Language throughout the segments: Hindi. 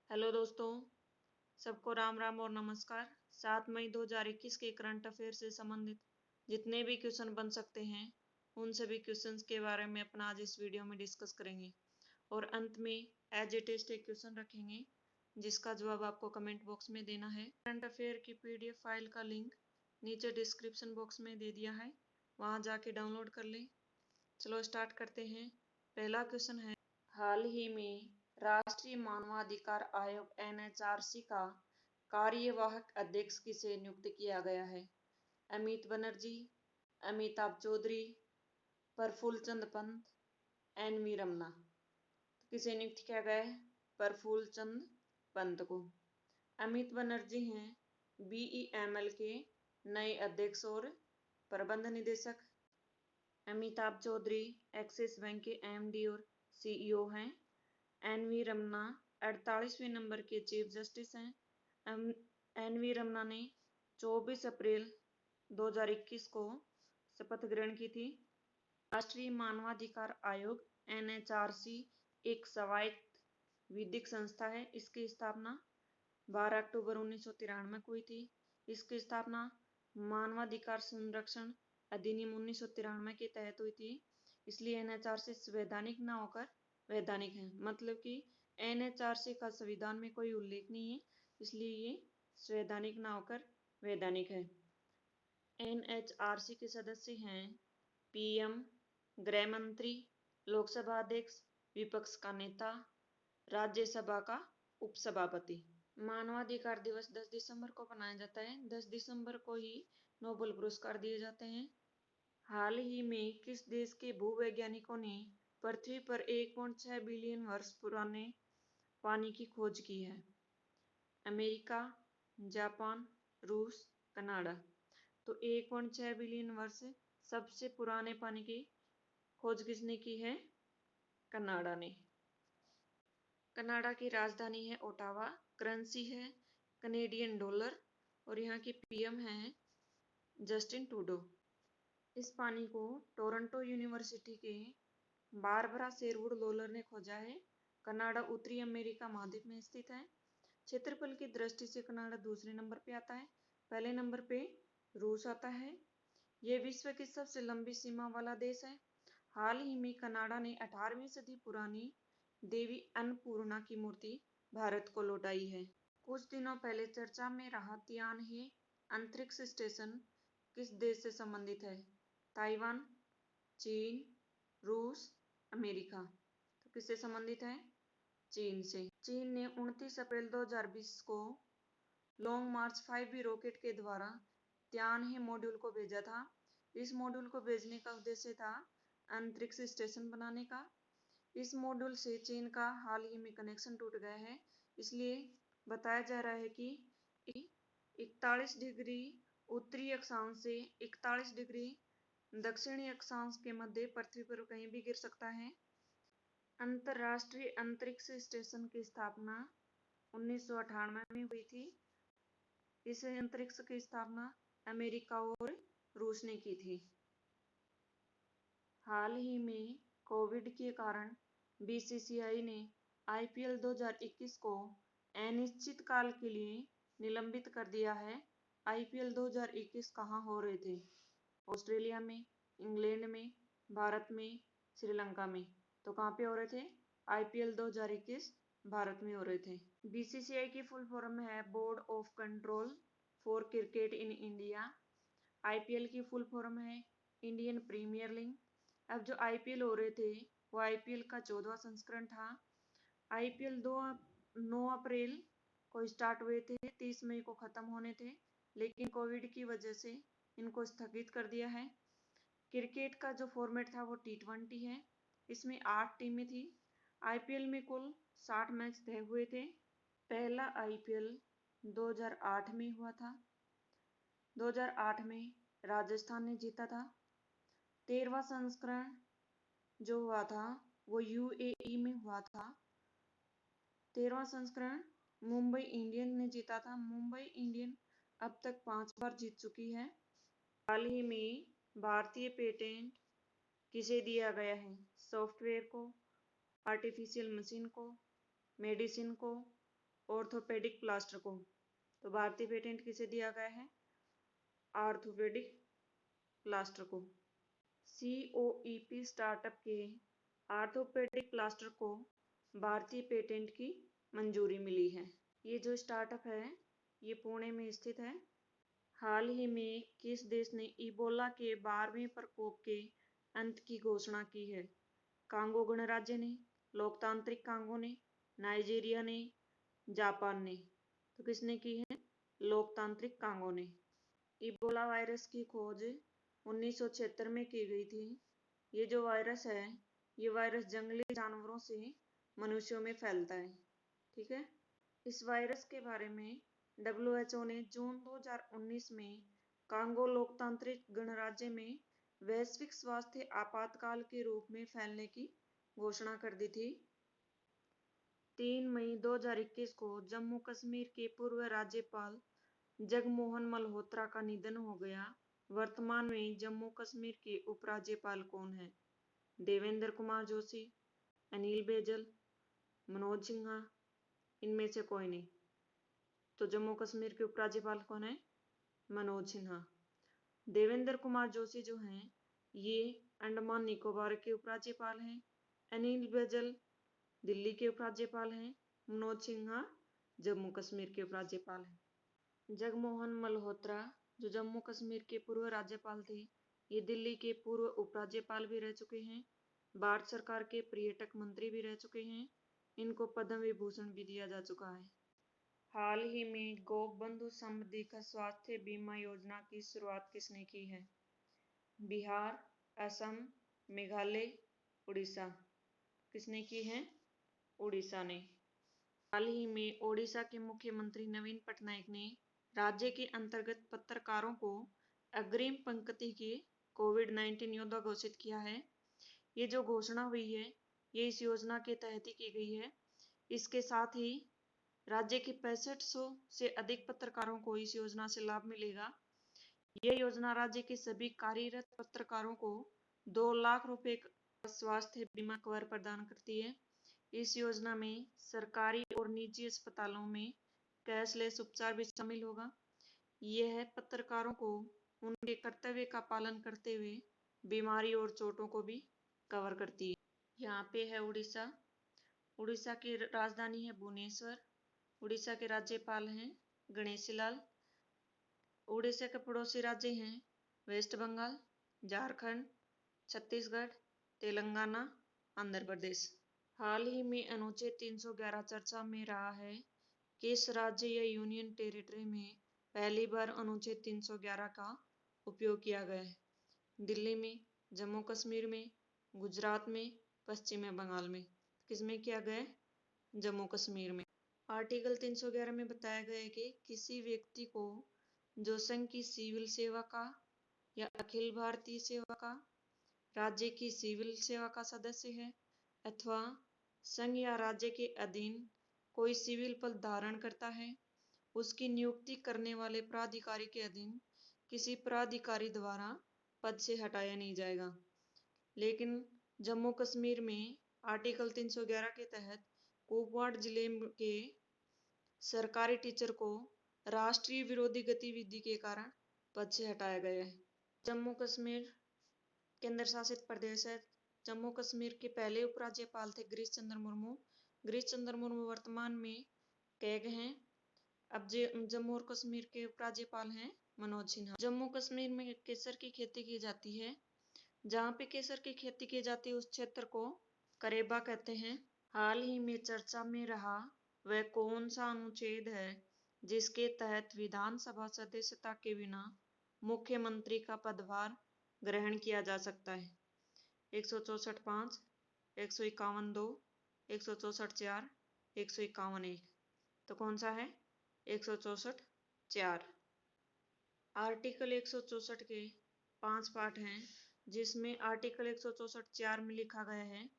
हेलो दोस्तों, सबको राम राम और नमस्कार। 7 मई 2021 के करंट अफेयर से संबंधित जितने भी क्वेश्चन बन सकते हैं उन सभी क्वेश्चंस के बारे में अपना आज इस वीडियो में डिस्कस करेंगे और अंत में एज ए टेस्ट एक क्वेश्चन रखेंगे जिसका जवाब आपको कमेंट बॉक्स में देना है। करंट अफेयर की पीडीएफ फाइल का लिंक नीचे डिस्क्रिप्शन बॉक्स में दे दिया है, वहाँ जाके डाउनलोड कर लें। चलो स्टार्ट करते हैं। पहला क्वेश्चन है, हाल ही में राष्ट्रीय मानवाधिकार आयोग एनएचआरसी का कार्यवाहक अध्यक्ष किसे नियुक्त किया गया है? अमित बनर्जी, अमिताभ चौधरी, प्रफुल्ल चंद पंत, एन.वी. रमना। तो किसे नियुक्त किया गया है? प्रफुल्ल चंद पंत को। अमित बनर्जी हैं बीईएमएल के नए अध्यक्ष और प्रबंध निदेशक। अमिताभ चौधरी एक्सिस बैंक के एमडी और सीईओ हैं। एन.वी. रमना 48वें नंबर के चीफ जस्टिस हैं। एन.वी. रमना ने 24 अप्रैल 2021 को शपथ ग्रहण की थी। राष्ट्रीय मानवाधिकार आयोग एनएचआरसी एक स्वायत्त विधिक संस्था है। इसकी स्थापना 12 अक्टूबर 1993 को हुई थी। इसकी स्थापना मानवाधिकार संरक्षण अधिनियम 1993 के तहत हुई थी। इसलिए एनएचआरसी संवैधानिक न होकर वैधानिक है। मतलब कि एनएचआरसी का संविधान में कोई उल्लेख नहीं है, इसलिए ये संवैधानिक न होकर वैधानिक है। एनएचआरसी के सदस्य हैं पीएम, गृह मंत्री, लोकसभा अध्यक्ष, विपक्ष का नेता, राज्यसभा का उपसभापति। मानवाधिकार दिवस 10 दिसंबर को मनाया जाता है। 10 दिसंबर को ही नोबेल पुरस्कार दिए जाते हैं। हाल ही में किस देश के भूवैज्ञानिकों ने पृथ्वी पर 1.6 बिलियन वर्ष पुराने पानी की खोज की है? अमेरिका, जापान, रूस, कनाडा। तो 1.6 बिलियन वर्ष सबसे पुराने पानी की खोज किसने की है? कनाडा ने। कनाडा की राजधानी है ओटावा, करेंसी है कनेडियन डॉलर और यहाँ की पीएम है जस्टिन ट्रूडो। इस पानी को टोरंटो यूनिवर्सिटी के बारबरा शेरवुड लोलर ने खोजा है। कनाडा उत्तरी अमेरिका महाद्वीप में स्थित है। क्षेत्रफल की दृष्टि से कनाडा दूसरे नंबर पे आता है। पहले नंबर पे रूस आता है। यह विश्व की सबसे लंबी सीमा वाला देश है। हाल ही में कनाडा ने 18वीं सदी पुरानी देवी अन्नपूर्णा की मूर्ति भारत को लौटाई है। कुछ दिनों पहले चर्चा में रहा तियानहे अंतरिक्ष स्टेशन किस देश से संबंधित है? ताइवान, चीन, रूस, अमेरिका। तो किससे संबंधित है? चीन से। चीन ने 29 अप्रैल 2020 को लॉन्ग मार्च 5B रॉकेट के द्वारा तियानहे मॉड्यूल को भेजा था। इस मॉड्यूल को भेजने का उद्देश्य था अंतरिक्ष स्टेशन बनाने का। इस मॉड्यूल से चीन का हाल ही में कनेक्शन टूट गया है, इसलिए बताया जा रहा है कि 41 डिग्री उत्तरी अक्षांश से 41 डिग्री दक्षिणी अक्षांश के मध्य पृथ्वी पर कहीं भी गिर सकता है। अंतरराष्ट्रीय अंतरिक्ष स्टेशन की स्थापना 1998 में हुई थी। इस अंतरिक्ष की स्थापना अमेरिका और रूस ने की थी। हाल ही में कोविड के कारण बीसीसीआई ने आईपीएल 2021 को अनिश्चित काल के लिए निलंबित कर दिया है। आईपीएल 2021 कहाँ हो रहे थे? ऑस्ट्रेलिया में, इंग्लैंड में, भारत में, श्रीलंका में। तो कहाँ पे हो रहे थे? आईपीएल 2021 भारत में हो रहे थे। बीसीसीआई की फुल फॉर्म है board of control for cricket in India. IPL की फुल फॉर्म है इंडियन प्रीमियर लीग। अब जो आईपीएल हो रहे थे वो आईपीएल का 14वां संस्करण था। आईपीएल 9 अप्रैल को स्टार्ट हुए थे, 30 मई को खत्म होने थे, लेकिन कोविड की वजह से इनको स्थगित कर दिया है। क्रिकेट का जो फॉर्मेट था वो T20 है। इसमें 8 टीमें थी। आईपीएल में कुल 60 मैच तय हुए थे। पहला आईपीएल 2008 में हुआ था। 2008 में राजस्थान ने जीता था। 13वां संस्करण जो हुआ था वो यूएई में हुआ था। 13वां संस्करण मुंबई इंडियन ने जीता था। मुंबई इंडियन अब तक 5 बार जीत चुकी है। हाल ही में भारतीय पेटेंट किसे दिया गया है? सॉफ्टवेयर को, आर्टिफिशियल मशीन को, मेडिसिन को, ऑर्थोपेडिक प्लास्टर को। तो भारतीय पेटेंट किसे दिया गया है? ऑर्थोपेडिक प्लास्टर को। COEP स्टार्टअप के ऑर्थोपेडिक प्लास्टर को भारतीय पेटेंट की मंजूरी मिली है। ये जो स्टार्टअप है ये पुणे में स्थित है। हाल ही में किस देश ने इबोला के 12वें प्रकोप के अंत की घोषणा की है? कांगो गणराज्य ने, लोकतांत्रिक कांगो ने, नाइजीरिया ने, जापान ने। तो किसने की है? लोकतांत्रिक कांगो ने। इबोला वायरस की खोज 1976 में की गई थी। ये जो वायरस है ये वायरस जंगली जानवरों से मनुष्यों में फैलता है। ठीक है। इस वायरस के बारे में WHO ने जून 2019 में कांगो लोकतांत्रिक गणराज्य में वैश्विक स्वास्थ्य आपातकाल के रूप में फैलने की घोषणा कर दी थी। 3 मई 2021 को जम्मू कश्मीर के पूर्व राज्यपाल जगमोहन मल्होत्रा का निधन हो गया। वर्तमान में जम्मू कश्मीर के उपराज्यपाल कौन है? देवेंद्र कुमार जोशी, अनिल बैजल, मनोज सिन्हा, इनमें से कोई नहीं। तो जम्मू कश्मीर के उपराज्यपाल कौन है? मनोज सिन्हा। देवेंद्र कुमार जोशी जो हैं ये अंडमान निकोबार के उपराज्यपाल हैं। अनिल बैजल दिल्ली के उपराज्यपाल हैं। मनोज सिन्हा जम्मू कश्मीर के उपराज्यपाल हैं। जगमोहन मल्होत्रा जो जम्मू कश्मीर के पूर्व राज्यपाल थे ये दिल्ली के पूर्व उपराज्यपाल भी रह चुके हैं। भारत सरकार के पर्यटक मंत्री भी रह चुके हैं। इनको पद्म विभूषण भी दिया जा चुका है। हाल ही में गोपबंधु समृद्धि स्वास्थ्य बीमा योजना की शुरुआत किसने की है? बिहार, असम, मेघालय, उड़ीसा। किसने की है? उड़ीसा ने। हाल ही में ओडिशा के मुख्यमंत्री नवीन पटनायक ने राज्य के अंतर्गत पत्रकारों को अग्रिम पंक्ति के कोविड-19 योद्धा घोषित किया है। ये जो घोषणा हुई है ये इस योजना के तहत ही की गई है। इसके साथ ही राज्य के 6500 से अधिक पत्रकारों को इस योजना से लाभ मिलेगा। यह योजना राज्य के सभी कार्यरत पत्रकारों को 2 लाख रुपए का स्वास्थ्य बीमा कवर प्रदान करती है। इस योजना में सरकारी और निजी अस्पतालों में कैशलेस उपचार भी शामिल होगा। यह पत्रकारों को उनके कर्तव्य का पालन करते हुए बीमारी और चोटों को भी कवर करती है। यहाँ पे है उड़ीसा। उड़ीसा की राजधानी है भुवनेश्वर। उड़ीसा के राज्यपाल हैं गणेशी लाल। उड़ीसा के पड़ोसी राज्य हैं वेस्ट बंगाल, झारखंड, छत्तीसगढ़, तेलंगाना, आंध्र प्रदेश। हाल ही में अनुच्छेद 311 चर्चा में रहा है। किस राज्य या यूनियन टेरिटरी में पहली बार अनुच्छेद 311 का उपयोग किया गया है? दिल्ली में, जम्मू कश्मीर में, गुजरात में, पश्चिम बंगाल में। किसमें किया गया है? जम्मू कश्मीर में। आर्टिकल 311 में बताया गया है कि किसी व्यक्ति को जो संघ की सिविल सेवा का या अखिल भारतीय सेवा का, राज्य की सिविल सेवा का सदस्य है अथवा संघ या राज्य के अधीन कोई सिविल पद धारण करता है, उसकी नियुक्ति करने वाले प्राधिकारी के अधीन किसी प्राधिकारी द्वारा पद से हटाया नहीं जाएगा। लेकिन जम्मू कश्मीर में आर्टिकल 311 के तहत कुपवाड़ जिले के सरकारी टीचर को राष्ट्रीय विरोधी गतिविधि के कारण पद से हटाया गया है। जम्मू कश्मीर केंद्र शासित प्रदेश है। जम्मू कश्मीर के पहले उपराज्यपाल थे गिरीश चंद्र मुर्मू। गिरीश चंद्र मुर्मू वर्तमान में कैग हैं। अब जम्मू और कश्मीर के उपराज्यपाल हैं मनोज सिन्हा। जम्मू कश्मीर में केसर की खेती की जाती है। जहाँ पे केसर की खेती की जाती है उस क्षेत्र को करेबा कहते हैं। हाल ही में चर्चा में रहा वह कौन सा अनुच्छेद है जिसके तहत विधानसभा सदस्यता के बिना मुख्यमंत्री का पदभार ग्रहण किया जा सकता है? 164(5), 151(2), 164(4), 151(1). तो कौन सा है? 164(4). आर्टिकल 164 के 5 पार्ट हैं जिसमें आर्टिकल 164(4) में लिखा गया है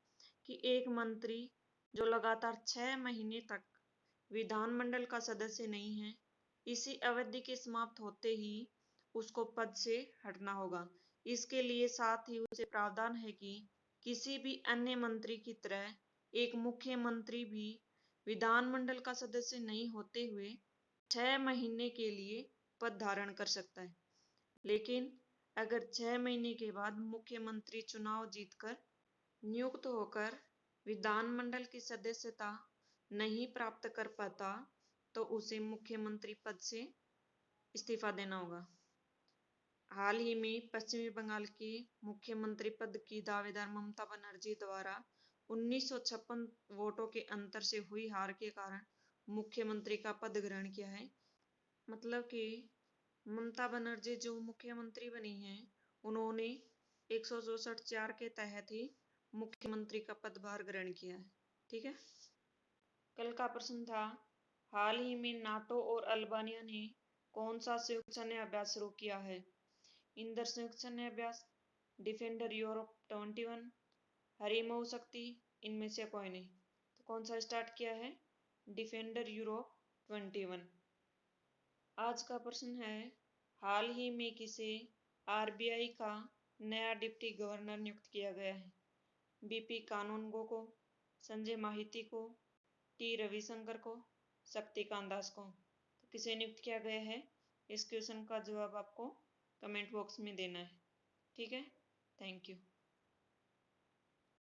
कि एक मंत्री जो लगातार 6 महीने तक विधानमंडल का सदस्य नहीं है, इसी अवधि के समाप्त होते ही उसको पद से हटना होगा। इसके लिए साथ ही उसे प्रावधान है कि किसी भी अन्य मंत्री की तरह एक मुख्यमंत्री भी विधानमंडल का सदस्य नहीं होते हुए 6 महीने के लिए पद धारण कर सकता है। लेकिन अगर 6 महीने के बाद मुख्यमंत्री चुनाव जीतकर नियुक्त होकर विधानमंडल की सदस्यता नहीं प्राप्त कर पाता तो उसे मुख्यमंत्री पद से इस्तीफा देना होगा। हाल ही में पश्चिमी बंगाल की मुख्यमंत्री पद की दावेदार ममता बनर्जी द्वारा 1956 वोटों के अंतर से हुई हार के कारण मुख्यमंत्री का पद ग्रहण किया है। मतलब कि ममता बनर्जी जो मुख्यमंत्री बनी हैं, उन्होंने 164 के तहत ही मुख्यमंत्री का पदभार ग्रहण किया है। ठीक है। कल का प्रश्न था, हाल ही में नाटो और अल्बानिया ने कौन सा संयुक्त सैन्य अभ्यास शुरू किया है? इंदर संयुक्त सैन्य अभ्यास, डिफेंडर यूरोप 21, हरिमऊ शक्ति, इनमें से कोई नहीं। तो कौन सा स्टार्ट किया है? Defender Europe 21। आज का प्रश्न है, हाल ही में किसे आरबीआई का नया डिप्टी गवर्नर नियुक्त किया गया है? बीपी कानूनगो को, संजय माहिती को, टी रविशंकर को, शक्तिकांत दास को। तो किसे नियुक्त किया गया है? इस क्वेश्चन का जवाब आपको कमेंट बॉक्स में देना है। ठीक है। Thank you.